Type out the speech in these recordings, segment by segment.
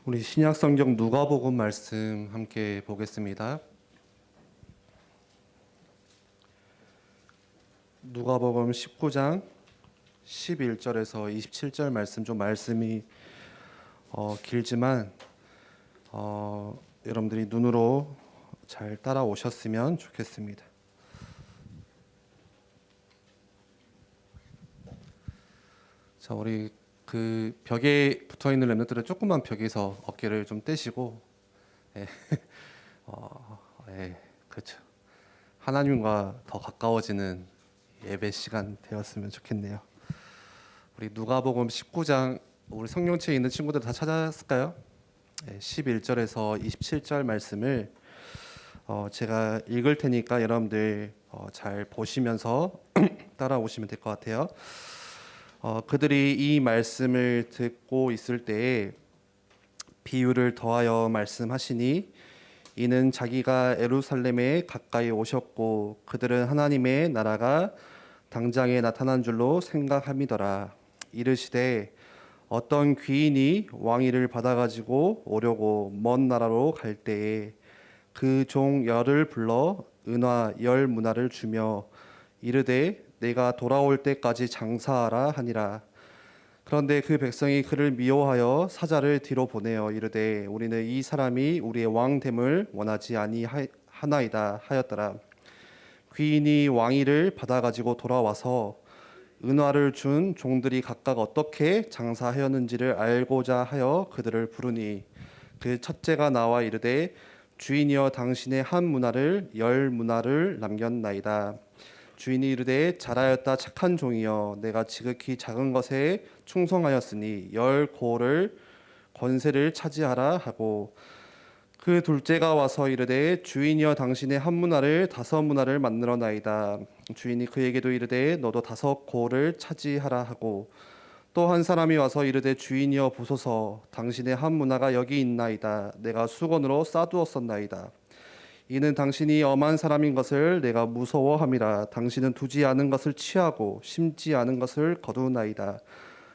우리 신약성경 누가복음 말씀 함께 보겠습니다. 누가복음 19장 11절에서 27절 말씀, 좀 말씀이 길지만 여러분들이 눈으로 잘 따라오셨으면 좋겠습니다. 자, 우리 그 벽에 붙어 있는 렘넌트들은 조그만 벽에서 어깨를 좀 떼시고, 그렇죠. 하나님과 더 가까워지는 예배 시간 되었으면 좋겠네요. 우리 누가복음 19장, 우리 성경책에 있는 친구들 다 찾았을까요? 11절에서 27절 말씀을 제가 읽을 테니까 여러분들 잘 보시면서 따라오시면 될 것 같아요. 그들이 이 말씀을 듣고 있을 때에 비유를 더하여 말씀하시니, 이는 자기가 예루살렘에 가까이 오셨고 그들은 하나님의 나라가 당장에 나타난 줄로 생각함이더라. 이르시되 어떤 귀인이 왕위를 받아가지고 오려고 먼 나라로 갈 때에 그 종 열을 불러 은화 열 문화를 주며 이르되 내가 돌아올 때까지 장사하라 하니라. 그런데 그 백성이 그를 미워하여 사자를 뒤로 보내어 이르되 우리는 이 사람이 우리의 왕됨을 원하지 아니하나이다 하였더라. 귀인이 왕위를 받아가지고 돌아와서 은화를 준 종들이 각각 어떻게 장사하였는지를 알고자 하여 그들을 부르니, 그 첫째가 나와 이르되 주인이여 당신의 한 문화를 열 문화를 남겼나이다. 주인이 이르되 잘하였다 착한 종이여, 내가 지극히 작은 것에 충성하였으니 열 고를 권세를 차지하라 하고, 그 둘째가 와서 이르되 주인이여 당신의 한 문화를 다섯 문화를 만들어나이다. 주인이 그에게도 이르되 너도 다섯 고를 차지하라 하고, 또 한 사람이 와서 이르되 주인이여 보소서, 당신의 한 문화가 여기 있나이다. 내가 수건으로 싸두었었나이다. 이는 당신이 엄한 사람인 것을 내가 무서워함이라. 당신은 두지 않은 것을 취하고 심지 않은 것을 거두나이다.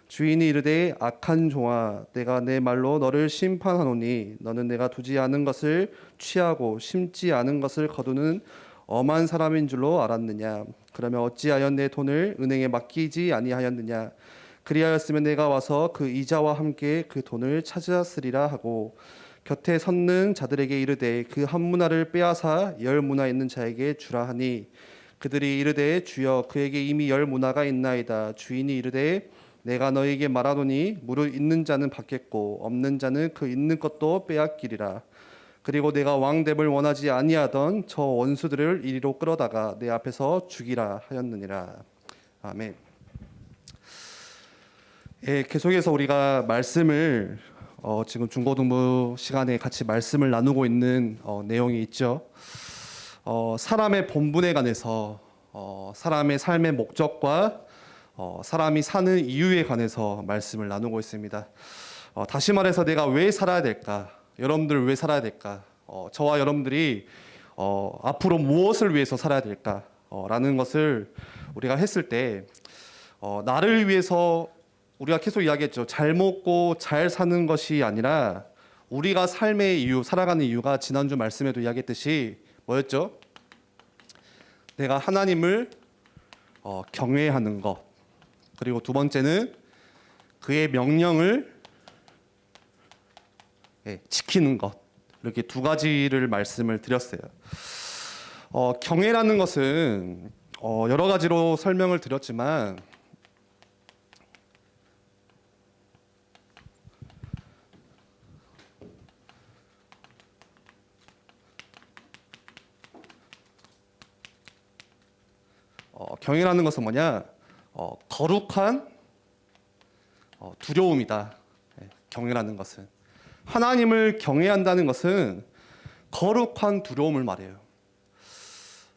주인이 이르되 악한 종아, 내가 내 말로 너를 심판하노니 너는 내가 두지 않은 것을 취하고 심지 않은 것을 거두는 엄한 사람인 줄로 알았느냐? 그러면 어찌하여 내 돈을 은행에 맡기지 아니하였느냐? 그리하였으면 내가 와서 그 이자와 함께 그 돈을 찾았으리라 하고, 곁에 섰는 자들에게 이르되 그 한 문화를 빼앗아 열 문화 있는 자에게 주라 하니, 그들이 이르되 주여 그에게 이미 열 문화가 있나이다. 주인이 이르되 내가 너에게 말하노니 무릇 있는 자는 받겠고 없는 자는 그 있는 것도 빼앗기리라. 그리고 내가 왕됨을 원하지 아니하던 저 원수들을 이리로 끌어다가 내 앞에서 죽이라 하였느니라. 아멘. 계속해서 우리가 말씀을 지금 중고등부 시간에 같이 말씀을 나누고 있는 내용이 있죠. 사람의 본분에 관해서, 사람의 삶의 목적과 사람이 사는 이유에 관해서 말씀을 나누고 있습니다. 다시 말해서 내가 왜 살아야 될까? 여러분들 왜 살아야 될까? 저와 여러분들이 앞으로 무엇을 위해서 살아야 될까? 라는 것을 우리가 했을 때, 나를 위해서 우리가 계속 이야기했죠. 잘 먹고 잘 사는 것이 아니라 우리가 삶의 이유, 살아가는 이유가 지난주 말씀에도 이야기했듯이 뭐였죠? 내가 하나님을 경외하는 것, 그리고 두 번째는 그의 명령을 지키는 것, 이렇게 두 가지를 말씀을 드렸어요. 경외라는 것은 여러 가지로 설명을 드렸지만, 경외라는 것은 뭐냐? 거룩한 두려움이다. 경외라는 것은, 하나님을 경외한다는 것은 거룩한 두려움을 말해요.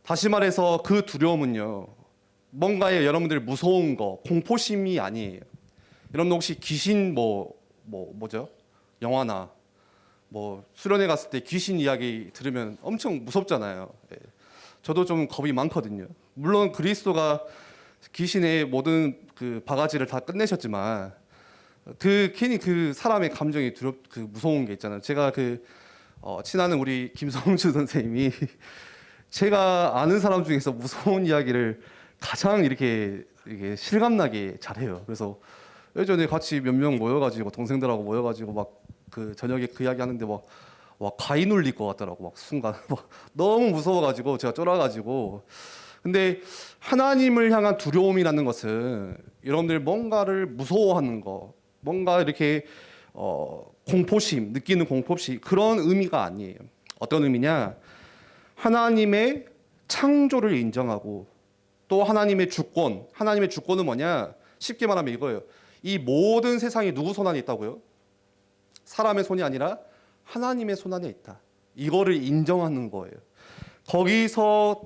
다시 말해서 그 두려움은요, 뭔가에 여러분들 무서운 거, 공포심이 아니에요. 여러분 혹시 귀신 뭐죠? 영화나 수련회 갔을 때 귀신 이야기 들으면 엄청 무섭잖아요. 저도 좀 겁이 많거든요. 물론 그리스도가 귀신의 모든 그 바가지를 다 끝내셨지만, 그 괜히 그 사람의 감정이 그 무서운 게 있잖아요. 제가 친아는 우리 김성주 선생님이 제가 아는 사람 중에서 무서운 이야기를 가장 이게 실감나게 잘해요. 그래서 예전에 같이 몇 명 모여가지고 동생들하고 모여가지고 막 그 저녁에 그 이야기 하는데 막 와 가위 눌릴 것 같더라고. 막 순간 막 너무 무서워가지고 제가 쫄아가지고. 근데 하나님을 향한 두려움이라는 것은 여러분들 뭔가를 무서워하는 거, 뭔가 이렇게 공포심 느끼는 공포심 그런 의미가 아니에요. 어떤 의미냐? 하나님의 창조를 인정하고 또 하나님의 주권, 하나님의 주권은 뭐냐? 쉽게 말하면 이거예요. 이 모든 세상이 누구 손 안에 있다고요? 사람의 손이 아니라 하나님의 손 안에 있다. 이거를 인정하는 거예요. 거기서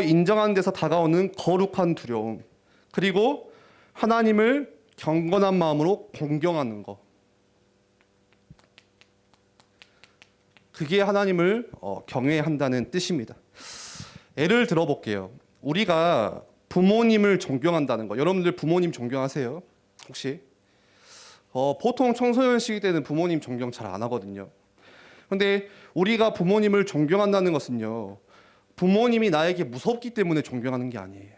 인정하는 데서 다가오는 거룩한 두려움, 그리고 하나님을 경건한 마음으로 공경하는 거. 그게 하나님을 경외한다는 뜻입니다. 예를 들어볼게요. 우리가 부모님을 존경한다는 거. 여러분들 부모님 존경하세요? 혹시? 보통 청소년 시기 때는 부모님 존경 잘 안 하거든요. 근데 우리가 부모님을 존경한다는 것은요, 부모님이 나에게 무섭기 때문에 존경하는 게 아니에요.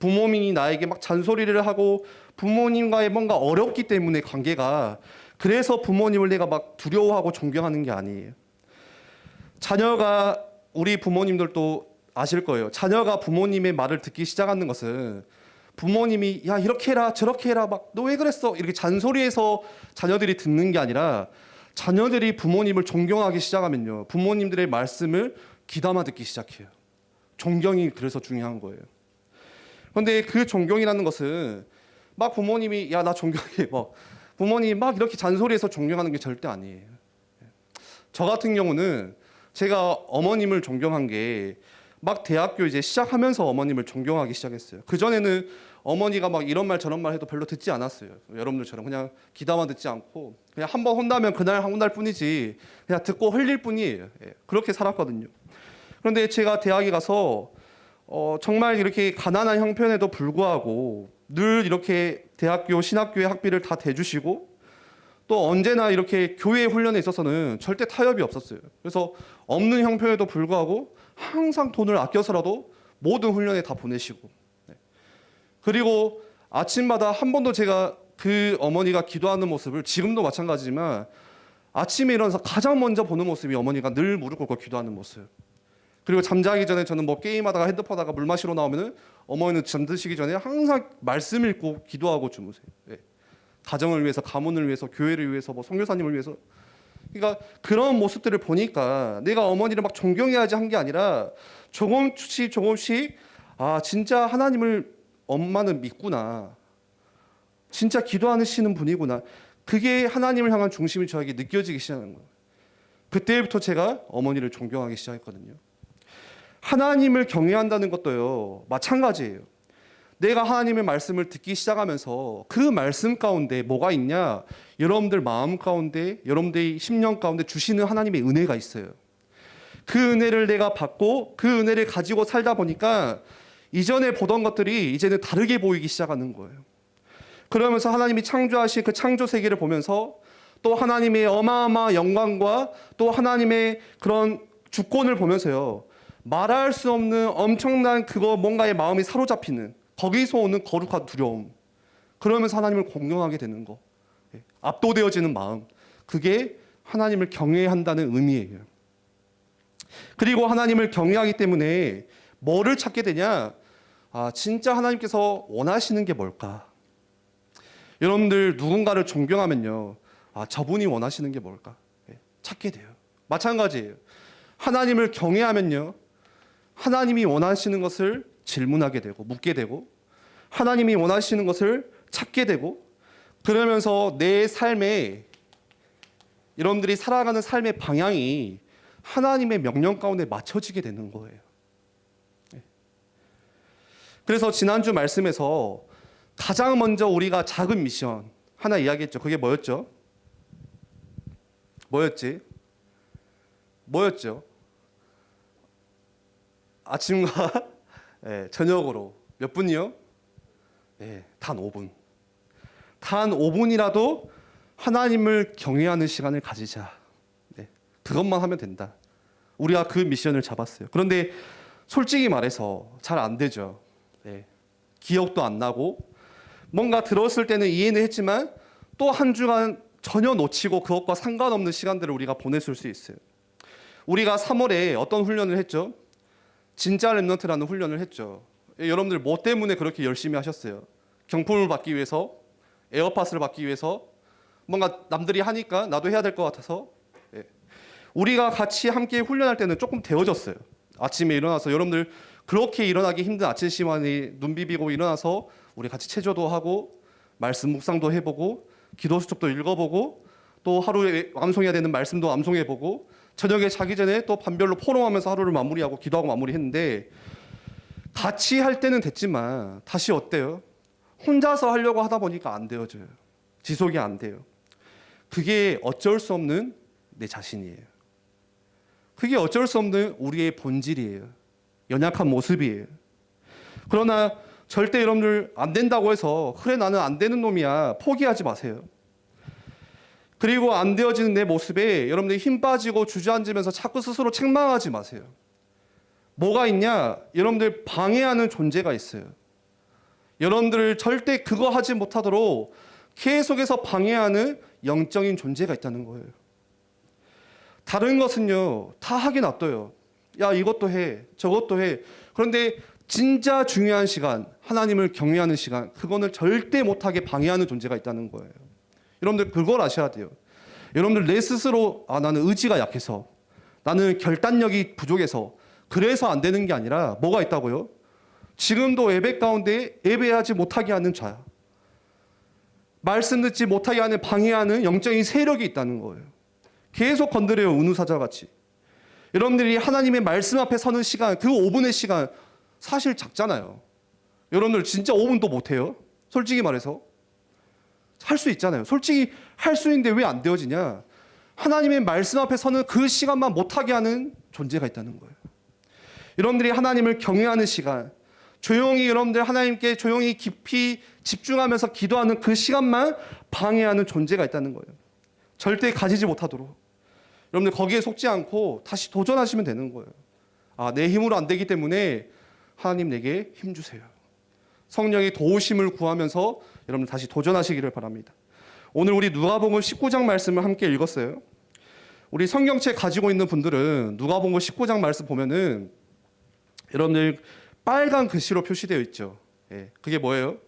부모님이 나에게 막 잔소리를 하고 부모님과의 뭔가 어렵기 때문에 관계가, 그래서 부모님을 내가 막 두려워하고 존경하는 게 아니에요. 자녀가, 우리 부모님들도 아실 거예요. 자녀가 부모님의 말을 듣기 시작하는 것은 부모님이 야 이렇게 해라 저렇게 해라 막 너 왜 그랬어 이렇게 잔소리해서 자녀들이 듣는 게 아니라, 자녀들이 부모님을 존경하기 시작하면요, 부모님들의 말씀을 귀담아 듣기 시작해요. 존경이 그래서 중요한 거예요. 그런데 그 존경이라는 것은 막 부모님이 야 나 존경해 막 부모님이 막 이렇게 잔소리해서 존경하는 게 절대 아니에요. 저 같은 경우는 제가 어머님을 존경한 게 막 대학교 이제 시작하면서 어머님을 존경하기 시작했어요. 그전에는 어머니가 막 이런 말 저런 말 해도 별로 듣지 않았어요. 여러분들처럼 그냥 귀담아 듣지 않고 그냥 한 번 혼나면 그날 혼날 뿐이지 그냥 듣고 흘릴 뿐이에요. 그렇게 살았거든요. 그런데 제가 대학에 가서 정말 이렇게 가난한 형편에도 불구하고 늘 이렇게 대학교 신학교의 학비를 다 대주시고 또 언제나 이렇게 교회 훈련에 있어서는 절대 타협이 없었어요. 그래서 없는 형편에도 불구하고 항상 돈을 아껴서라도 모든 훈련에 다 보내시고, 그리고 아침마다 한 번도 제가 그 어머니가 기도하는 모습을, 지금도 마찬가지지만 아침에 일어나서 가장 먼저 보는 모습이 어머니가 늘 무릎 꿇고 기도하는 모습. 그리고 잠자기 전에 저는 뭐 게임하다가 핸드폰 하다가 물 마시러 나오면은 어머니는 잠드시기 전에 항상 말씀 읽고 기도하고 주무세요. 가정을 위해서, 가문을 위해서, 교회를 위해서, 뭐 선교사님을 위해서. 그러니까 그런 모습들을 보니까 내가 어머니를 막 존경해야지 한 게 아니라 조금씩 아 진짜 하나님을 엄마는 믿구나, 진짜 기도하시는 분이구나, 그게 하나님을 향한 중심이 저에게 느껴지기 시작하는 거예요. 그때부터 제가 어머니를 존경하기 시작했거든요. 하나님을 경외한다는 것도요 마찬가지예요. 내가 하나님의 말씀을 듣기 시작하면서 그 말씀 가운데 뭐가 있냐? 여러분들 마음 가운데, 여러분들의 심령 가운데 주시는 하나님의 은혜가 있어요. 그 은혜를 내가 받고 그 은혜를 가지고 살다 보니까 이전에 보던 것들이 이제는 다르게 보이기 시작하는 거예요. 그러면서 하나님이 창조하신 그 창조 세계를 보면서 또 하나님의 어마어마한 영광과 또 하나님의 그런 주권을 보면서요, 말할 수 없는 엄청난 그거 뭔가의 마음이 사로잡히는, 거기서 오는 거룩한 두려움, 그러면서 하나님을 공경하게 되는 거, 압도되어지는 마음, 그게 하나님을 경외한다는 의미예요. 그리고 하나님을 경외하기 때문에 뭐를 찾게 되냐? 아, 진짜 하나님께서 원하시는 게 뭘까? 여러분들 누군가를 존경하면요, 아, 저분이 원하시는 게 뭘까? 찾게 돼요. 마찬가지예요. 하나님을 경외하면요, 하나님이 원하시는 것을 질문하게 되고 묻게 되고 하나님이 원하시는 것을 찾게 되고, 그러면서 내 삶에, 여러분들이 살아가는 삶의 방향이 하나님의 명령 가운데 맞춰지게 되는 거예요. 그래서 지난주 말씀에서 가장 먼저 우리가 작은 미션 하나 이야기했죠. 그게 뭐였죠? 뭐였죠? 아침과 저녁으로 몇 분이요? 단 5분. 단 5분이라도 하나님을 경외하는 시간을 가지자. 네, 그것만 하면 된다. 우리가 그 미션을 잡았어요. 그런데 솔직히 말해서 잘 안 되죠. 네, 기억도 안 나고 뭔가 들었을 때는 이해는 했지만 또 한 주간 전혀 놓치고 그것과 상관없는 시간들을 우리가 보냈을 수 있어요. 우리가 3월에 어떤 훈련을 했죠? 진짜 랩넌트라는 훈련을 했죠. 여러분들 뭐 때문에 그렇게 열심히 하셨어요? 경품을 받기 위해서, 에어팟을 받기 위해서, 뭔가 남들이 하니까 나도 해야 될 것 같아서. 예. 우리가 같이 함께 훈련할 때는 조금 데워졌어요. 아침에 일어나서 여러분들 그렇게 일어나기 힘든 아침 시간에 눈 비비고 일어나서 우리 같이 체조도 하고 말씀 묵상도 해보고 기도 수첩도 읽어보고 또 하루에 암송해야 되는 말씀도 암송해보고 저녁에 자기 전에 또 반별로 포럼하면서 하루를 마무리하고 기도하고 마무리했는데 같이 할 때는 됐지만 다시 어때요? 혼자서 하려고 하다 보니까 안 되어져요. 지속이 안 돼요. 그게 어쩔 수 없는 내 자신이에요. 그게 어쩔 수 없는 우리의 본질이에요. 연약한 모습이에요. 그러나 절대 여러분들 안 된다고 해서 그래 나는 안 되는 놈이야 포기하지 마세요. 그리고 안 되어지는 내 모습에 여러분들이 힘 빠지고 주저앉으면서 자꾸 스스로 책망하지 마세요. 뭐가 있냐? 여러분들 방해하는 존재가 있어요. 여러분들을 절대 그거 하지 못하도록 계속해서 방해하는 영적인 존재가 있다는 거예요. 다른 것은요 다 하게 놔둬요. 야 이것도 해 저것도 해. 그런데 진짜 중요한 시간, 하나님을 경외하는 시간, 그거는 절대 못하게 방해하는 존재가 있다는 거예요. 여러분들 그걸 아셔야 돼요. 여러분들 내 스스로 나는 의지가 약해서, 나는 결단력이 부족해서 그래서 안 되는 게 아니라 뭐가 있다고요? 지금도 예배 가운데 예배하지 못하게 하는 자야. 말씀 듣지 못하게 하는 방해하는 영적인 세력이 있다는 거예요. 계속 건드려요. 은우사자같이. 여러분들이 하나님의 말씀 앞에 서는 시간, 그 5분의 시간 사실 작잖아요. 여러분들 진짜 5분도 못해요? 솔직히 말해서. 할 수 있잖아요. 솔직히 할 수 있는데 왜 안 되어지냐? 하나님의 말씀 앞에 서는 그 시간만 못하게 하는 존재가 있다는 거예요. 여러분들이 하나님을 경외하는 시간, 조용히 여러분들 하나님께 조용히 깊이 집중하면서 기도하는 그 시간만 방해하는 존재가 있다는 거예요. 절대 가지지 못하도록. 여러분들 거기에 속지 않고 다시 도전하시면 되는 거예요. 내 힘으로 안 되기 때문에 하나님 내게 힘 주세요. 성령의 도우심을 구하면서 여러분들 다시 도전하시기를 바랍니다. 오늘 우리 누가복음 19장 말씀을 함께 읽었어요. 우리 성경책 가지고 있는 분들은 누가복음 19장 말씀 보면은 여러분들 빨간 글씨로 표시되어 있죠. 그게 뭐예요?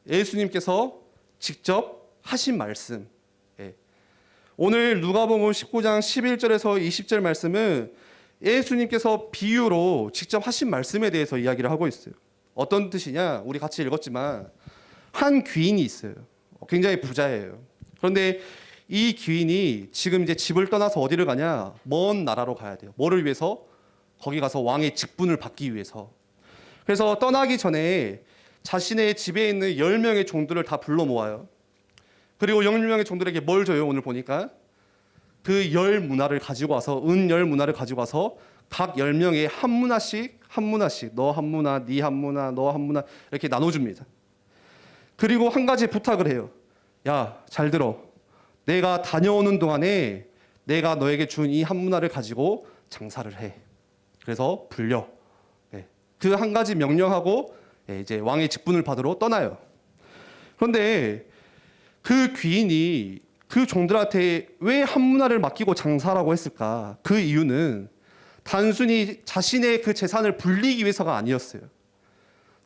예수님께서 직접 하신 말씀. 오늘 누가복음 19장 11절에서 20절 말씀은 예수님께서 비유로 직접 하신 말씀에 대해서 이야기를 하고 있어요. 어떤 뜻이냐? 우리 같이 읽었지만 한 귀인이 있어요. 굉장히 부자예요. 그런데 이 귀인이 지금 이제 집을 떠나서 어디를 가냐? 먼 나라로 가야 돼요. 뭐를 위해서? 거기 가서 왕의 직분을 받기 위해서. 그래서 떠나기 전에 자신의 집에 있는 10명의 종들을 다 불러 모아요. 그리고 10명의 종들에게 뭘 줘요? 오늘 보니까 그 열 문화를 가지고 와서 은 열 문화를 가지고 와서 각 10명의 한 문화씩 너 한 문화, 네 한 문화, 너 한 문화 이렇게 나눠줍니다. 그리고 한 가지 부탁을 해요. 야, 잘 들어. 내가 다녀오는 동안에 내가 너에게 준 이 한 문화를 가지고 장사를 해. 그래서 불려. 그 한 가지 명령하고 이제 왕의 직분을 받으러 떠나요. 그런데 그 귀인이 그 종들한테 왜 한 문화를 맡기고 장사라고 했을까? 그 이유는 단순히 자신의 그 재산을 불리기 위해서가 아니었어요.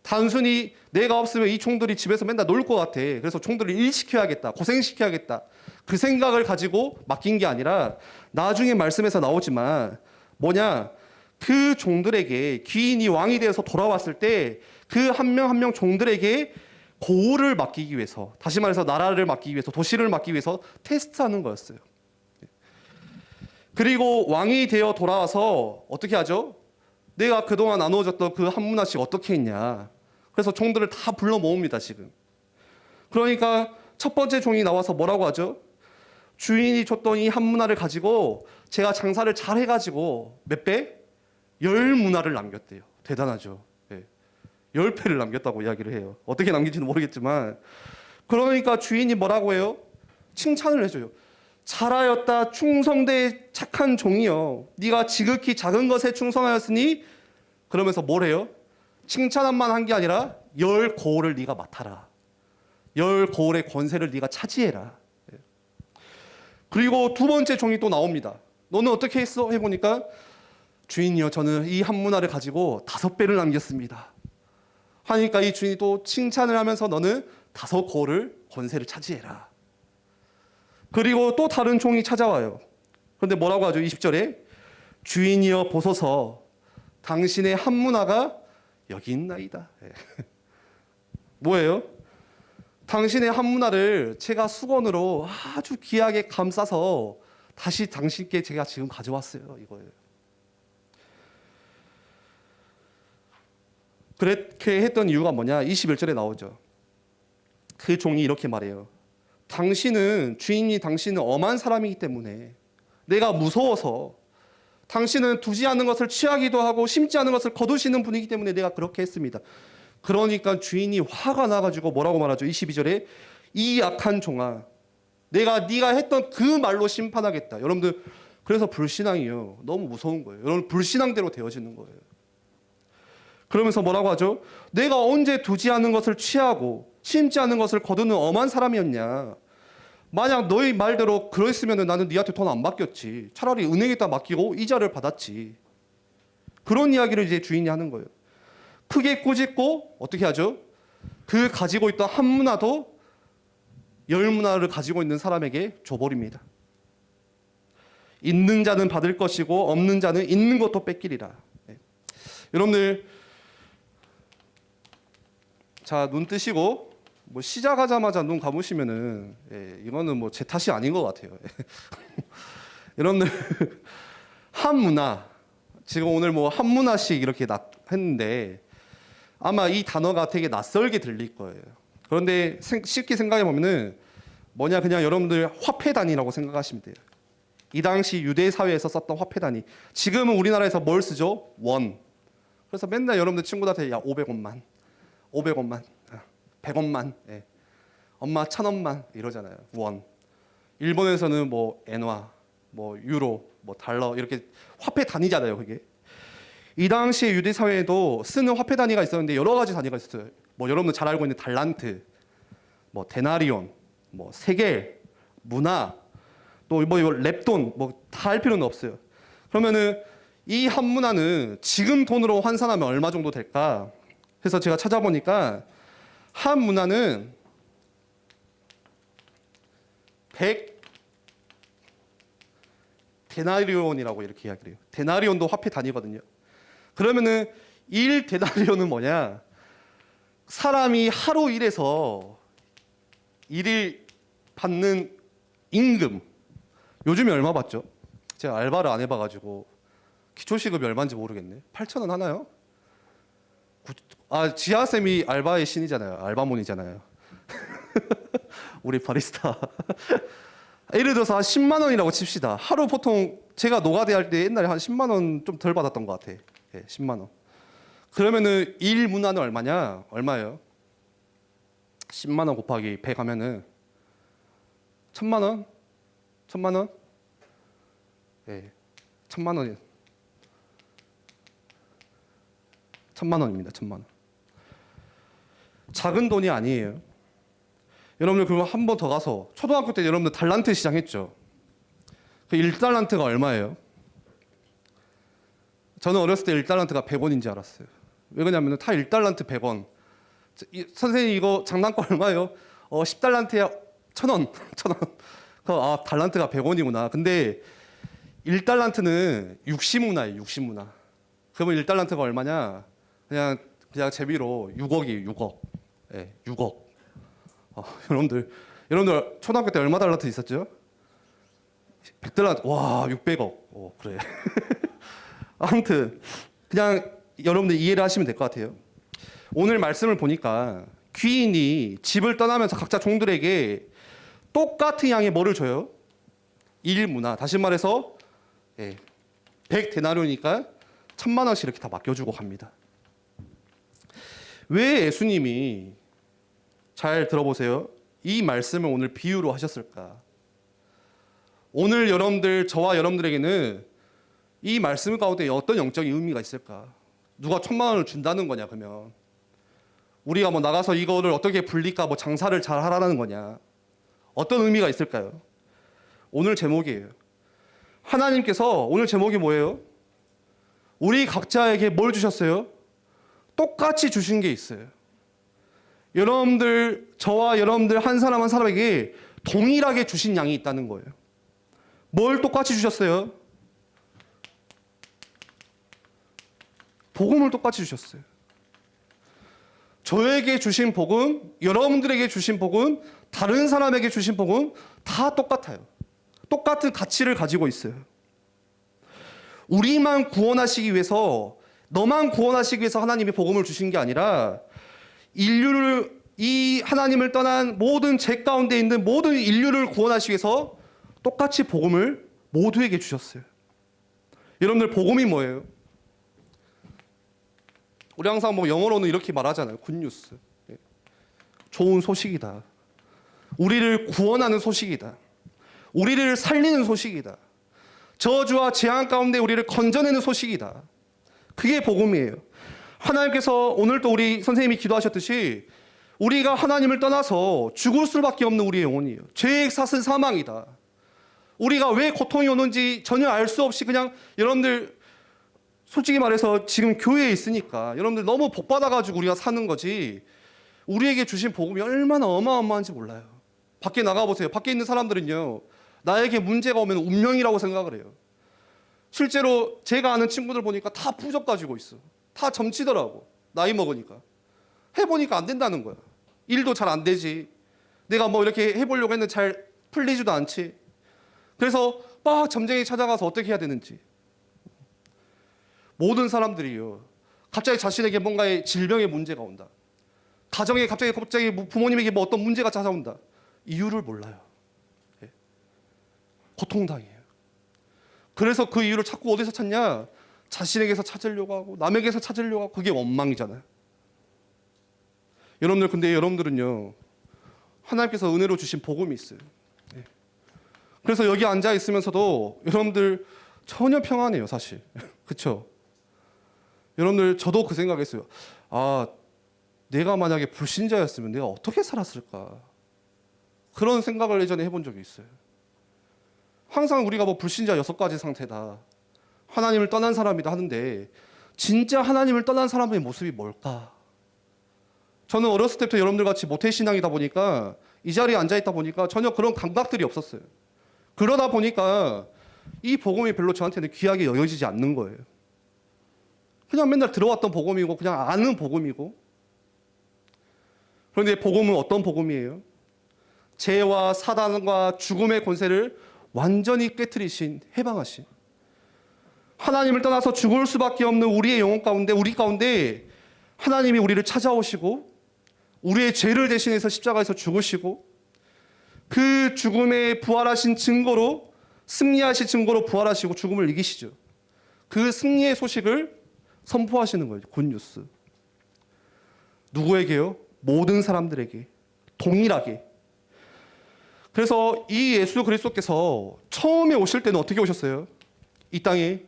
단순히 내가 없으면 이 종들이 집에서 맨날 놀 것 같아. 그래서 종들을 일시켜야겠다. 고생시켜야겠다. 그 생각을 가지고 맡긴 게 아니라 나중에 말씀에서 나오지만 뭐냐? 그 종들에게 귀인이 왕이 되어서 돌아왔을 때 그 한 명 한 명 종들에게 고을을 맡기기 위해서, 다시 말해서 나라를 맡기기 위해서, 도시를 맡기기 위해서 테스트하는 거였어요. 그리고 왕이 되어 돌아와서 어떻게 하죠? 내가 그동안 나누어졌던 그 한 문화씩 어떻게 했냐. 그래서 종들을 다 불러 모읍니다, 지금. 그러니까 첫 번째 종이 나와서 뭐라고 하죠? 주인이 줬던 이 한 문화를 가지고 제가 장사를 잘 해가지고 몇 배? 10문화를 남겼대요. 대단하죠. 10배를 남겼다고 이야기를 해요. 어떻게 남긴지는 모르겠지만 그러니까 주인이 뭐라고 해요? 칭찬을 해줘요. 잘하였다 충성되 착한 종이여. 네가 지극히 작은 것에 충성하였으니, 그러면서 뭘 해요? 칭찬만 한 게 아니라 열 고을을 네가 맡아라. 열 고을의 권세를 네가 차지해라. 그리고 두 번째 종이 또 나옵니다. 너는 어떻게 했어? 해보니까 주인이여 저는 이 한 문화를 가지고 5배를 남겼습니다. 하니까 이 주인이 또 칭찬을 하면서 너는 5고을을 권세를 차지해라. 그리고 또 다른 종이 찾아와요. 그런데 뭐라고 하죠? 20절에 주인이여 보소서 당신의 한 문화가 여기 있나이다. 뭐예요? 당신의 한 문화를 제가 수건으로 아주 귀하게 감싸서 다시 당신께 제가 지금 가져왔어요. 이거예요. 그렇게 했던 이유가 뭐냐? 21절에 나오죠. 그 종이 이렇게 말해요. 주인이 당신은 엄한 사람이기 때문에 내가 무서워서, 당신은 두지 않는 것을 취하기도 하고 심지 않은 것을 거두시는 분이기 때문에 내가 그렇게 했습니다. 그러니까 주인이 화가 나가지고 뭐라고 말하죠? 22절에 이 악한 종아 네가 했던 그 말로 심판하겠다. 여러분들 그래서 불신앙이요. 너무 무서운 거예요. 여러분 불신앙대로 되어지는 거예요. 그러면서 뭐라고 하죠? 내가 언제 두지 않은 것을 취하고 심지 않은 것을 거두는 엄한 사람이었냐. 만약 너희 말대로 그랬으면 나는 네한테 돈 안 맡겼지. 차라리 은행에다 맡기고 이자를 받았지. 그런 이야기를 이제 주인이 하는 거예요. 크게 꾸짖고 어떻게 하죠? 그 가지고 있던 한 문화도 10문화를 가지고 있는 사람에게 줘버립니다. 있는 자는 받을 것이고 없는 자는 있는 것도 뺏기리라. 여러분들 자, 눈 뜨시고 뭐 시작하자마자 눈 감으시면은 이거는 뭐 제 탓이 아닌 것 같아요. 여러분들 한 문화, 지금 오늘 뭐 한 문화씩 이렇게 했는데 아마 이 단어가 되게 낯설게 들릴 거예요. 그런데 쉽게 생각해 보면은 뭐냐, 그냥 여러분들 화폐 단위라고 생각하시면 돼요. 이 당시 유대 사회에서 썼던 화폐 단위. 지금은 우리나라에서 뭘 쓰죠? 원. 그래서 맨날 여러분들 친구들한테 야 500원만, 500원만, 100원만, 엄마 1000원만 이러잖아요. 원. 일본에서는 뭐 엔화, 뭐 유로, 뭐 달러 이렇게 화폐 단위잖아요. 그게. 이 당시에 유대 사회에도 쓰는 화폐 단위가 있었는데 여러 가지 단위가 있었어요. 뭐 여러분들 잘 알고 있는 달란트, 뭐 데나리온, 뭐 세겔, 문화, 또 뭐 렙돈, 뭐 다 할 필요는 없어요. 그러면은 이 한 문화는 지금 돈으로 환산하면 얼마 정도 될까? 해서 제가 찾아보니까 한 문화는 100 데나리온이라고 이렇게 이야기를 해요. 데나리온도 화폐 단위거든요. 그러면은 1 데나리온은 뭐냐? 사람이 하루 일해서 일일 받는 임금. 요즘에 얼마 받죠? 제가 알바를 안 해봐가지고 기초시급이 얼마인지 모르겠네. 8,000원 하나요? 지하쌤이 알바의 신이잖아요. 알바몬이잖아요. 우리 바리스타. 예를 들어서 한 10만 원이라고 칩시다. 하루 보통 제가 노가대 할 때 옛날에 한 10만 원 좀 덜 받았던 것 같아. 10만 원. 그러면은 일 문화는 얼마냐? 얼마예요? 10만 원 곱하기 100 하면은 1000만 원? 1000만 원? 1000만 원이 1000만 원입니다. 1000만 원. 작은 돈이 아니에요. 여러분들 그럼 한 번 더 가서 초등학교 때 여러분들 달란트 시장 했죠? 그 1달란트가 얼마예요? 저는 어렸을 때 1달란트가 100원인지 알았어요. 왜 그러냐면 다 1달란트 100원. 선생님 이거 장난감 얼마예요? 10달란트야 1000원. 1000원. 달란트가 100원이구나. 근데 1달란트는 60문화예요. 60문화. 그러면 1달란트가 얼마냐? 그냥 재미로 6억이에요. 6억. 6억. 여러분들 초등학교 때 얼마 달란트 있었죠? 100달란트. 와, 600억. 그래. 아무튼 그냥 여러분들 이해를 하시면 될 것 같아요. 오늘 말씀을 보니까 귀인이 집을 떠나면서 각자 종들에게 똑같은 양의 뭐를 줘요? 일문화. 다시 말해서 100데나리오니까 1000만 원씩 이렇게 다 맡겨주고 갑니다. 왜 예수님이, 잘 들어보세요, 이 말씀을 오늘 비유로 하셨을까? 오늘 여러분들, 저와 여러분들에게는 이 말씀 가운데 어떤 영적인 의미가 있을까? 누가 1,000만 원을 준다는 거냐 그러면 우리가 뭐 나가서 이거를 어떻게 불릴까, 뭐 장사를 잘 하라는 거냐? 어떤 의미가 있을까요? 오늘 제목이에요. 하나님께서 오늘 제목이 뭐예요? 우리 각자에게 뭘 주셨어요? 똑같이 주신 게 있어요. 여러분들, 저와 여러분들 한 사람 한 사람에게 동일하게 주신 양이 있다는 거예요. 뭘 똑같이 주셨어요? 복음을 똑같이 주셨어요. 저에게 주신 복음, 여러분들에게 주신 복음, 다른 사람에게 주신 복음 다 똑같아요. 똑같은 가치를 가지고 있어요. 우리만 구원하시기 위해서, 너만 구원하시기 위해서 하나님이 복음을 주신 게 아니라 인류를, 이 하나님을 떠난 모든 죄 가운데 있는 모든 인류를 구원하시기 위해서 똑같이 복음을 모두에게 주셨어요. 여러분들, 복음이 뭐예요? 우리 항상 뭐 영어로는 이렇게 말하잖아요. 굿뉴스. 좋은 소식이다. 우리를 구원하는 소식이다. 우리를 살리는 소식이다. 저주와 재앙 가운데 우리를 건져내는 소식이다. 그게 복음이에요. 하나님께서 오늘도 우리 선생님이 기도하셨듯이 우리가 하나님을 떠나서 죽을 수밖에 없는 우리의 영혼이에요. 죄의 삭은 사망이다. 우리가 왜 고통이 오는지 전혀 알 수 없이 그냥 여러분들 솔직히 말해서 지금 교회에 있으니까 여러분들 너무 복 받아가지고 우리가 사는 거지 우리에게 주신 복음이 얼마나 어마어마한지 몰라요. 밖에 나가보세요. 밖에 있는 사람들은요, 나에게 문제가 오면 운명이라고 생각을 해요. 실제로 제가 아는 친구들 보니까 다 부적 가지고 있어. 다 점치더라고. 나이 먹으니까. 해보니까 안 된다는 거야. 일도 잘 안 되지. 내가 뭐 이렇게 해보려고 했는데 잘 풀리지도 않지. 그래서 막 점쟁이 찾아가서 어떻게 해야 되는지. 모든 사람들이요, 갑자기 자신에게 뭔가의 질병의 문제가 온다. 가정에 갑자기 부모님에게 뭐 어떤 문제가 찾아온다. 이유를 몰라요. 고통당해요. 그래서 그 이유를 자꾸 어디서 찾냐? 자신에게서 찾으려고 하고 남에게서 찾으려고 하고. 그게 원망이잖아요. 여러분들, 근데 여러분들은요, 하나님께서 은혜로 주신 복음이 있어요. 그래서 여기 앉아 있으면서도 여러분들 전혀 평안해요, 사실. 그렇죠? 여러분들, 저도 그 생각했어요. 아, 내가 만약에 불신자였으면 내가 어떻게 살았을까? 그런 생각을 예전에 해본 적이 있어요. 항상 우리가 뭐 불신자 6가지 상태다, 하나님을 떠난 사람이다 하는데 진짜 하나님을 떠난 사람의 모습이 뭘까? 저는 어렸을 때부터 여러분들 같이 모태신앙이다 보니까, 이 자리에 앉아있다 보니까 전혀 그런 감각들이 없었어요. 그러다 보니까 이 복음이 별로 저한테는 귀하게 여겨지지 않는 거예요. 그냥 맨날 들어왔던 복음이고 그냥 아는 복음이고. 그런데 복음은 어떤 복음이에요? 죄와 사단과 죽음의 권세를 완전히 깨트리신, 해방하신, 하나님을 떠나서 죽을 수밖에 없는 우리의 영혼 가운데, 우리 가운데 하나님이 우리를 찾아오시고 우리의 죄를 대신해서 십자가에서 죽으시고 그 죽음에 부활하신 증거로, 승리하신 증거로 부활하시고 죽음을 이기시죠. 그 승리의 소식을 선포하시는 거예요. 굿뉴스. 누구에게요? 모든 사람들에게 동일하게. 그래서 이 예수 그리스도께서 처음에 오실 때는 어떻게 오셨어요? 이 땅에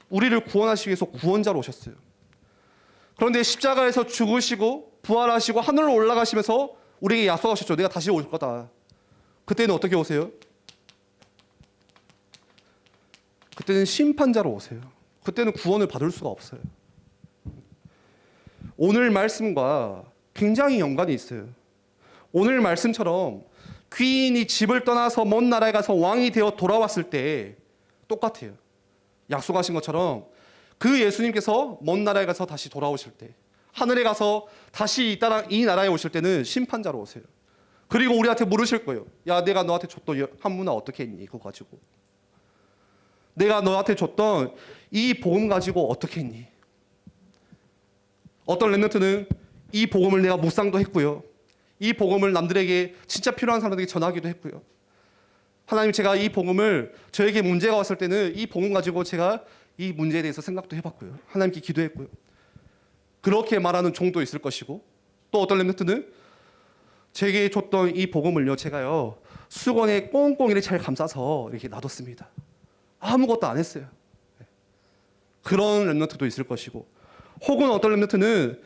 우리를 구원하시기 위해서 구원자로 오셨어요. 그런데 십자가에서 죽으시고 부활하시고 하늘로 올라가시면서 우리에게 약속하셨죠. 내가 다시 올 거다. 그때는 어떻게 오세요? 그때는 심판자로 오세요. 그때는 구원을 받을 수가 없어요. 오늘 말씀과 굉장히 연관이 있어요. 오늘 말씀처럼 귀인이 집을 떠나서 먼 나라에 가서 왕이 되어 돌아왔을 때 똑같아요. 약속하신 것처럼 그 예수님께서 먼 나라에 가서 다시 돌아오실 때, 하늘에 가서 다시 이 나라에 오실 때는 심판자로 오세요. 그리고 우리한테 물으실 거예요. 야, 내가 너한테 줬던 한문화 어떻게 했니? 그거 가지고. 내가 너한테 줬던 이 복음 가지고 어떻게 했니? 어떤 렘넌트는 이 복음을 내가 묵상도 했고요, 이 복음을 남들에게, 진짜 필요한 사람들에게 전하기도 했고요. 하나님, 제가 이 복음을, 저에게 문제가 왔을 때는 이 복음 가지고 제가 이 문제에 대해서 생각도 해봤고요, 하나님께 기도했고요. 그렇게 말하는 종도 있을 것이고, 또 어떤 렘넌트는 제게 줬던 이 복음을요, 제가요 수건에 꽁꽁이를 잘 감싸서 이렇게 놔뒀습니다. 아무것도 안 했어요. 그런 렘넌트도 있을 것이고, 혹은 어떤 렘넌트는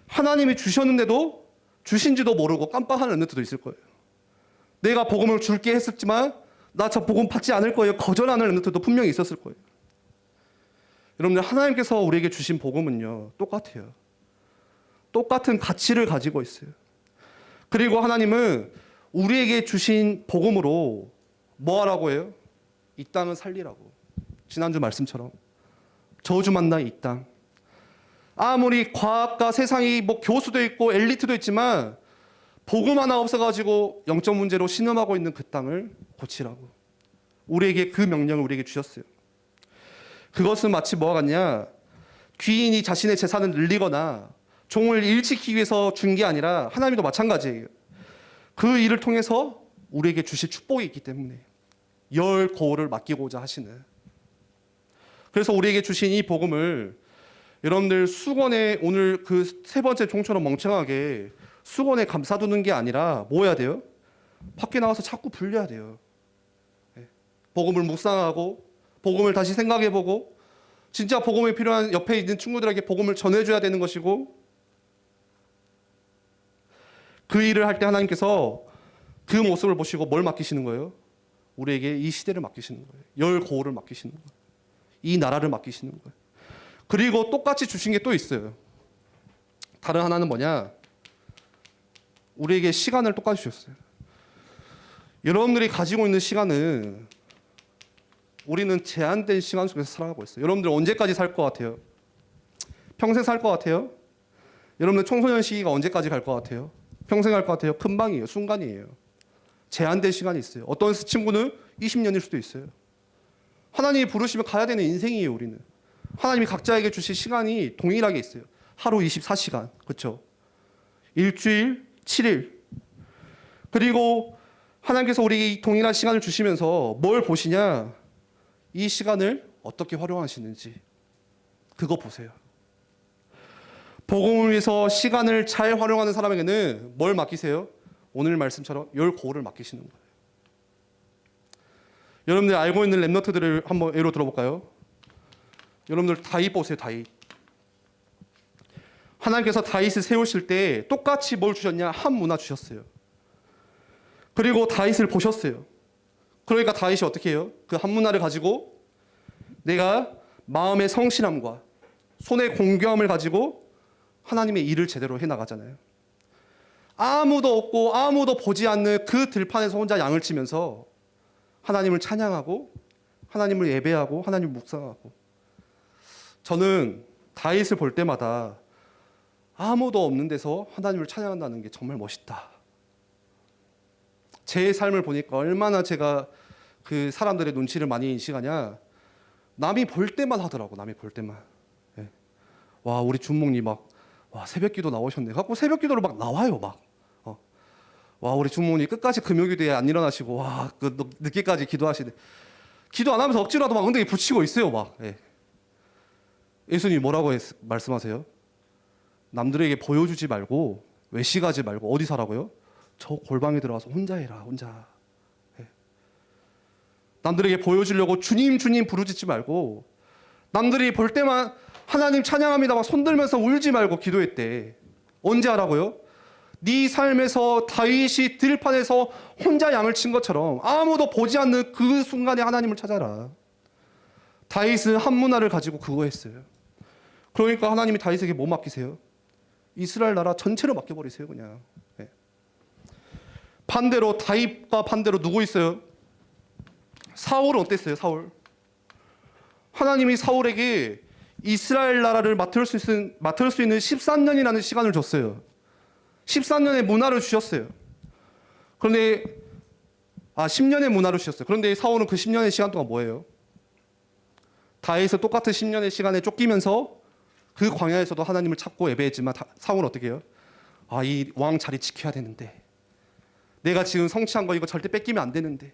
하나님이 주셨는데도 주신지도 모르고 깜빡한 렘넌트도 있을 거예요. 내가 복음을 줄게 했었지만 나 저 복음 받지 않을 거예요, 거절하는 렘넌트도 분명히 있었을 거예요. 여러분들, 하나님께서 우리에게 주신 복음은요 똑같아요. 똑같은 가치를 가지고 있어요. 그리고 하나님은 우리에게 주신 복음으로 뭐 하라고 해요? 이 땅은 살리라고. 지난주 말씀처럼 저주 만나 이 땅. 아무리 과학과 세상이 뭐 교수도 있고 엘리트도 있지만 복음 하나 없어가지고 영적 문제로 신음하고 있는 그 땅을 고치라고. 우리에게 그 명령을 우리에게 주셨어요. 그것은 마치 뭐와 같냐? 귀인이 자신의 재산을 늘리거나 종을 일치키기 위해서 준 게 아니라 하나님도 마찬가지예요. 그 일을 통해서 우리에게 주실 축복이 있기 때문에 열 거울을 맡기고자 하시는. 그래서 우리에게 주신 이 복음을 여러분들 수건에 오늘 그 세 번째 종처럼 멍청하게 수건에 감싸두는 게 아니라 뭐 해야 돼요? 밖에 나와서 자꾸 불려야 돼요. 복음을 묵상하고 복음을 다시 생각해보고 진짜 복음이 필요한 옆에 있는 친구들에게 복음을 전해줘야 되는 것이고, 그 일을 할 때 하나님께서 그 모습을 보시고 뭘 맡기시는 거예요? 우리에게 이 시대를 맡기시는 거예요. 열 거울을 맡기시는 거예요. 이 나라를 맡기시는 거예요. 그리고 똑같이 주신 게 또 있어요. 다른 하나는 뭐냐? 우리에게 시간을 똑같이 주셨어요. 여러분들이 가지고 있는 시간은, 우리는 제한된 시간 속에서 살아가고 있어요. 여러분들 언제까지 살 것 같아요? 평생 살 것 같아요? 여러분들 청소년 시기가 언제까지 갈 것 같아요? 평생 갈 것 같아요? 금방이에요. 순간이에요. 제한된 시간이 있어요. 어떤 친구는 20년일 수도 있어요. 하나님이 부르시면 가야 되는 인생이에요. 우리는 하나님이 각자에게 주실 시간이 동일하게 있어요. 하루 24시간, 그렇죠? 일주일 7일. 그리고 하나님께서 우리에게 이 동일한 시간을 주시면서 뭘 보시냐? 이 시간을 어떻게 활용하시는지 그거 보세요. 복음을 위해서 시간을 잘 활용하는 사람에게는 뭘 맡기세요? 오늘 말씀처럼 열 거울을 맡기시는 거예요. 여러분들 알고 있는 렘넌트들을 한번 예로 들어볼까요? 여러분들 다윗 보세요. 다윗. 하나님께서 다윗을 세우실 때 똑같이 뭘 주셨냐? 한 문화 주셨어요. 그리고 다윗을 보셨어요. 그러니까 다윗이 어떻게 해요? 그 한 문화를 가지고 내가 마음의 성실함과 손의 공경함을 가지고 하나님의 일을 제대로 해나가잖아요. 아무도 없고 아무도 보지 않는 그 들판에서 혼자 양을 치면서 하나님을 찬양하고 하나님을 예배하고 하나님을 묵상하고. 저는 다윗을 볼 때마다 아무도 없는 데서 하나님을 찬양한다는 게 정말 멋있다. 제 삶을 보니까 얼마나 제가 그 사람들의 눈치를 많이 인식하냐. 남이 볼 때만 하더라고. 남이 볼 때만. 네. 와, 우리 준목님 막 새벽기도 나오셨네. 갖고 새벽기도를 막 나와요. 막. 와, 우리 준목님 끝까지 금요기도에 안 일어나시고 와, 그 늦게까지 기도하시네. 기도 안 하면서 억지로라도 막 엉덩이 붙이고 있어요. 막. 네. 예수님이 뭐라고 말씀하세요? 남들에게 보여주지 말고 외식하지 말고 어디 사라고요? 저 골방에 들어가서 혼자 해라. 혼자. 네. 남들에게 보여주려고 주님 주님 부르짖지 말고 남들이 볼 때만 하나님 찬양합니다 막 손들면서 울지 말고 기도했대. 언제 하라고요? 네 삶에서 다윗이 들판에서 혼자 양을 친 것처럼 아무도 보지 않는 그 순간에 하나님을 찾아라. 다윗은 한 문화를 가지고 그거 했어요. 그러니까 하나님이 다윗에게 뭐 맡기세요? 이스라엘 나라 전체를 맡겨버리세요. 그냥. 네. 반대로 다윗과 반대로 누구 있어요? 사울은 어땠어요? 사울. 하나님이 사울에게 이스라엘 나라를 맡을 수 있는 13년이라는 시간을 줬어요. 13년의 문화를 주셨어요. 그런데 10년의 문화를 주셨어요. 그런데 사울은 그 10년의 시간 동안 뭐예요? 다윗은 똑같은 10년의 시간에 쫓기면서 그 광야에서도 하나님을 찾고 예배했지만 사울은 어떻게 해요? 이 왕 자리 지켜야 되는데 내가 지금 성취한 거 이거 절대 뺏기면 안 되는데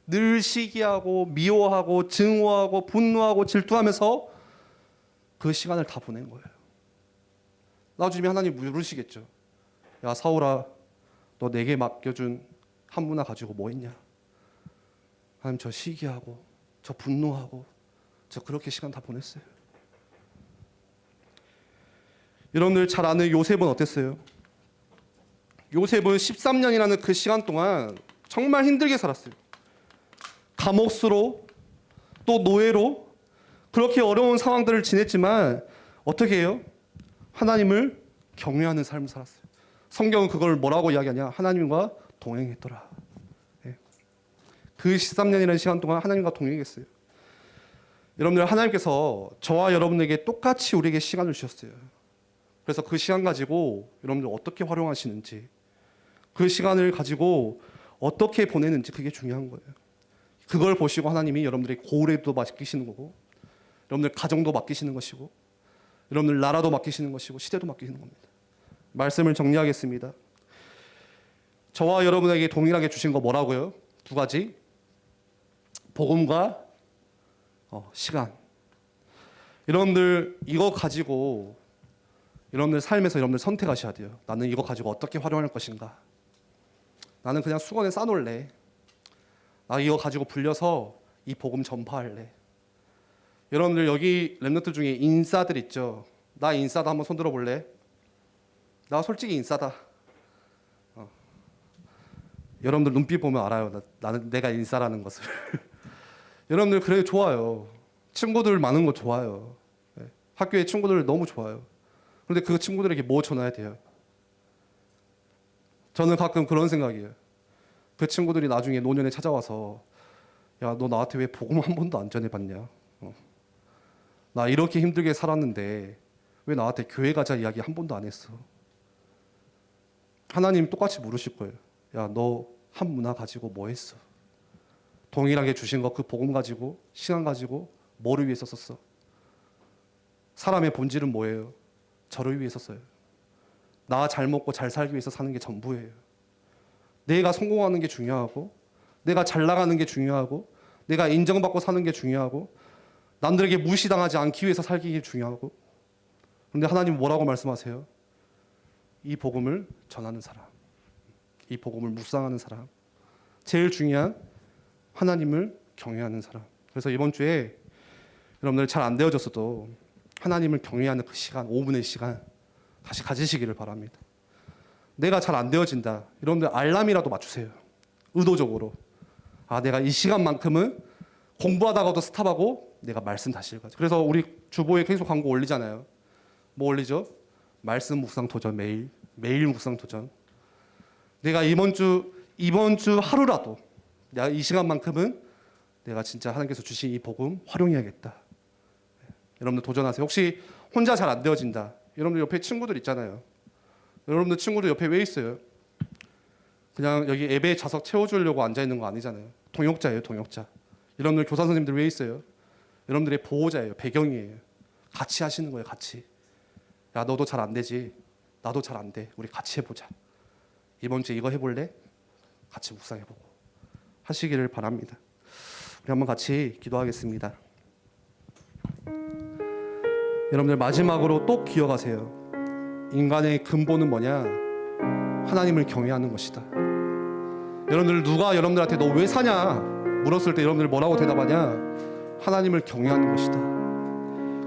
늘 시기하고 미워하고 증오하고 분노하고 질투하면서 그 시간을 다 보낸 거예요. 나중에 하나님 물으시겠죠. 야 사울아, 너 내게 맡겨준 한 문화 가지고 뭐 했냐? 하나님, 저 시기하고 저 분노하고 저 그렇게 시간 다 보냈어요. 여러분들 잘 아는 요셉은 어땠어요? 요셉은 13년이라는 그 시간 동안 정말 힘들게 살았어요. 감옥수로 또 노예로 그렇게 어려운 상황들을 지냈지만 어떻게 해요? 하나님을 경외하는 삶을 살았어요. 성경은 그걸 뭐라고 이야기하냐? 하나님과 동행했더라. 예. 그 13년이라는 시간 동안 하나님과 동행했어요. 여러분들, 하나님께서 저와 여러분에게 똑같이 우리에게 시간을 주셨어요. 그래서 그 시간 가지고 여러분들 어떻게 활용하시는지, 그 시간을 가지고 어떻게 보내는지, 그게 중요한 거예요. 그걸 보시고 하나님이 여러분들의 고래도 맡기시는 거고, 여러분들 가정도 맡기시는 것이고, 여러분들 나라도 맡기시는 것이고, 시대도 맡기시는 겁니다. 말씀을 정리하겠습니다. 저와 여러분에게 동일하게 주신 거 뭐라고요? 두 가지. 복음과 시간. 여러분들 이거 가지고 여러분들 삶에서 여러분들 선택하셔야 돼요. 나는 이거 가지고 어떻게 활용할 것인가? 나는 그냥 수건에 싸놓을래. 나 이거 가지고 불려서 이 복음 전파할래. 여러분들 여기 랩런트 중에 인싸들 있죠? 나 인싸다, 한번 손 들어볼래? 나 솔직히 인싸다. 여러분들 눈빛 보면 알아요. 나는 내가 인싸라는 것을. 여러분들 그래 좋아요. 친구들 많은 거 좋아요. 네. 학교에 친구들 너무 좋아요. 그런데 그 친구들에게 뭐 전해야 돼요? 저는 가끔 그런 생각이에요. 그 친구들이 나중에 노년에 찾아와서, 야, 너 나한테 왜 복음 한 번도 안 전해봤냐? 나 이렇게 힘들게 살았는데 왜 나한테 교회 가자 이야기 한 번도 안 했어? 하나님 똑같이 물으실 거예요. 야, 너 한 문화 가지고 뭐 했어? 동일하게 주신 거 그 복음 가지고, 시간 가지고 뭐를 위해서 썼어? 사람의 본질은 뭐예요? 저를 위해서 써요. 나 잘 먹고 잘 살기 위해서 사는 게 전부예요. 내가 성공하는 게 중요하고, 내가 잘 나가는 게 중요하고, 내가 인정받고 사는 게 중요하고, 남들에게 무시당하지 않기 위해서 살기 중요하고. 그런데 하나님 뭐라고 말씀하세요? 이 복음을 전하는 사람, 이 복음을 묵상하는 사람, 제일 중요한 하나님을 경외하는 사람. 그래서 이번 주에 여러분들 잘 안 되어졌어도 하나님을 경외하는 그 시간, 5분의 시간 다시 가지시기를 바랍니다. 내가 잘 안 되어진다. 여러분들 알람이라도 맞추세요. 의도적으로. 아, 내가 이 시간만큼은 공부하다가도 스탑하고 내가 말씀 다시 읽어야지. 그래서 우리 주보에 계속 광고 올리잖아요. 뭐 올리죠? 말씀 묵상 도전, 매일 묵상 도전. 내가 이번 주 하루라도 내가 이 시간만큼은 내가 진짜 하나님께서 주신 이 복음 활용해야겠다. 여러분들 도전하세요. 혹시 혼자 잘 안 되어진다. 여러분들 옆에 친구들 있잖아요. 여러분들 친구들 옆에 왜 있어요? 그냥 여기 예배 좌석 채워주려고 앉아있는 거 아니잖아요. 동역자예요, 동역자. 여러분들 교사 선생님들 왜 있어요? 여러분들의 보호자예요, 배경이에요. 같이 하시는 거예요, 같이. 야, 너도 잘 안 되지. 나도 잘 안 돼. 우리 같이 해보자. 이번 주에 이거 해볼래? 같이 묵상해보고 하시기를 바랍니다. 우리 한번 같이 기도하겠습니다. 여러분들 마지막으로 또 기억하세요. 인간의 근본은 뭐냐? 하나님을 경외하는 것이다. 여러분들 누가 여러분들한테 너 왜 사냐? 물었을 때 여러분들 뭐라고 대답하냐? 하나님을 경외하는 것이다.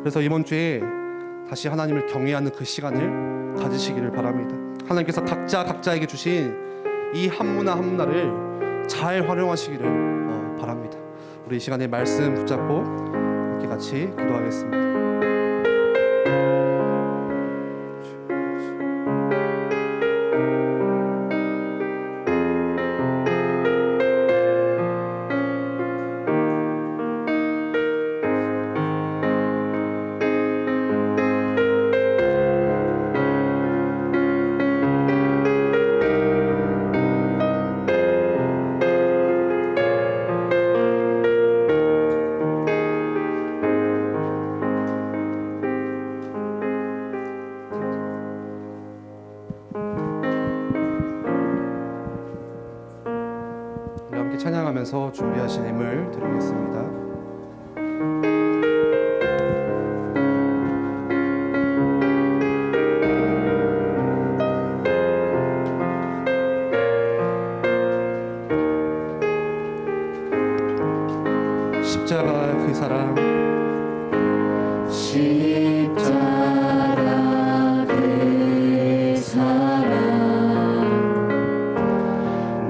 그래서 이번 주에 다시 하나님을 경외하는 그 시간을 가지시기를 바랍니다. 하나님께서 각자에게 주신 이 한 문화 한 문화를 잘 활용하시기를 바랍니다. 우리 이 시간에 말씀 붙잡고 이렇게 같이 기도하겠습니다. 찬양하면서 준비하신 힘을 드리겠습니다. 사랑 십자가 그 사랑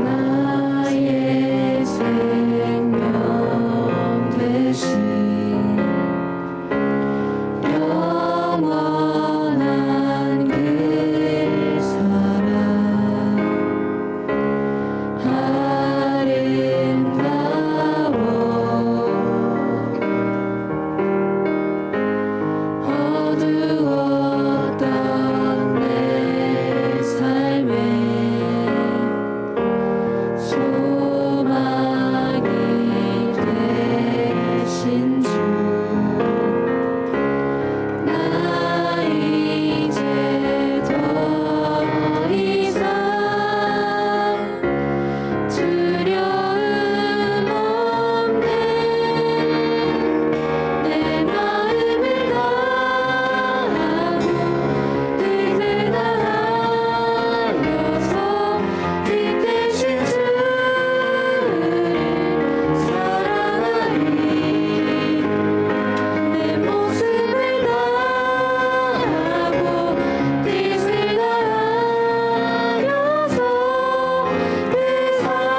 나의 생명 되신 영원한 그 사랑 어두웠던 내 삶에 소망이 되신 주 나 이제 더 이상 두려움 없네 내 마음을 다하고 뜻을 다하여서 그 대신 주를 사랑하리 내 모습을 다하고 뜻을 다하여서 그 사랑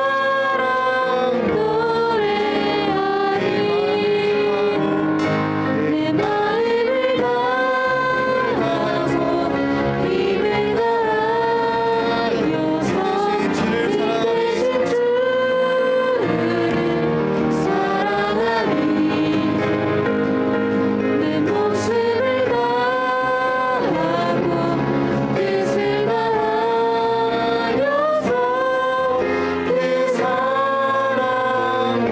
노래하리 내 마음을 다하고 힘을 다하여서 그 대신 주를 사랑하리 내 모습을 다하고 뜻을 다하여서 그 사랑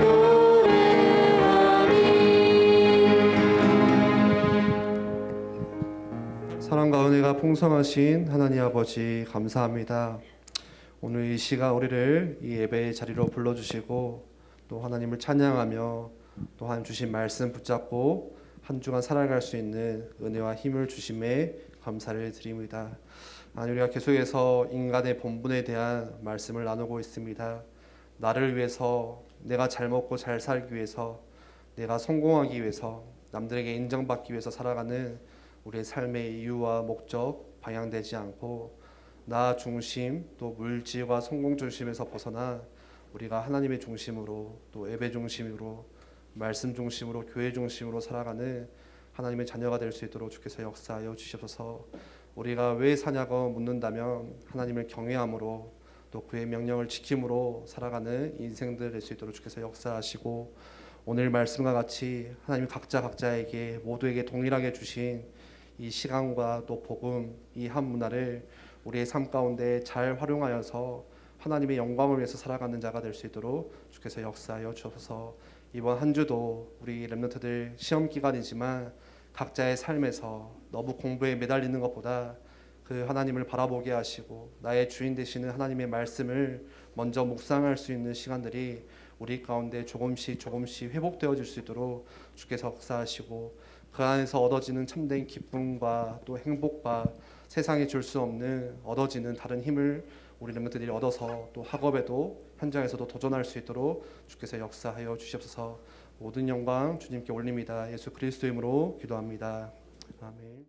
노래하리 사랑과 은혜가 풍성하신 하나님 아버지 감사합니다. 오늘 이 시간 우리를 이 예배의 자리로 불러주시고 또 하나님을 찬양하며 또 하나님 주신 말씀 붙잡고 한 주간 살아갈 수 있는 은혜와 힘을 주심에 감사를 드립니다. 우리가 계속해서 인간의 본분에 대한 말씀을 나누고 있습니다. 나를 위해서, 내가 잘 먹고 잘 살기 위해서, 내가 성공하기 위해서, 남들에게 인정받기 위해서 살아가는 우리의 삶의 이유와 목적 방향되지 않고 나 중심 또 물질과 성공 중심에서 벗어나 우리가 하나님의 중심으로 또 예배 중심으로 말씀 중심으로 교회 중심으로 살아가는 하나님의 자녀가 될 수 있도록 주께서 역사하여 주시옵소서. 우리가 왜 사냐고 묻는다면 하나님을 경외함으로 또 그의 명령을 지킴으로 살아가는 인생들 될 수 있도록 주께서 역사하시고 오늘 말씀과 같이 하나님 각자에게 모두에게 동일하게 주신 이 시간과 또 복음 이 한 문화를 우리의 삶 가운데 잘 활용하여서 하나님의 영광을 위해서 살아가는 자가 될 수 있도록 주께서 역사하여 주옵소서. 이번 한 주도 우리 렘넌트들 시험 기간이지만 각자의 삶에서 너무 공부에 매달리는 것보다 그 하나님을 바라보게 하시고 나의 주인 되시는 하나님의 말씀을 먼저 묵상할 수 있는 시간들이 우리 가운데 조금씩 회복되어질 수 있도록 주께서 역사하시고 그 안에서 얻어지는 참된 기쁨과 또 행복과 세상에 줄 수 없는 얻어지는 다른 힘을 우리 렘넌트들이 얻어서 또 학업에도 현장에서도 도전할 수 있도록 주께서 역사하여 주시옵소서. 모든 영광 주님께 올립니다. 예수 그리스도 이름으로 기도합니다. 아멘.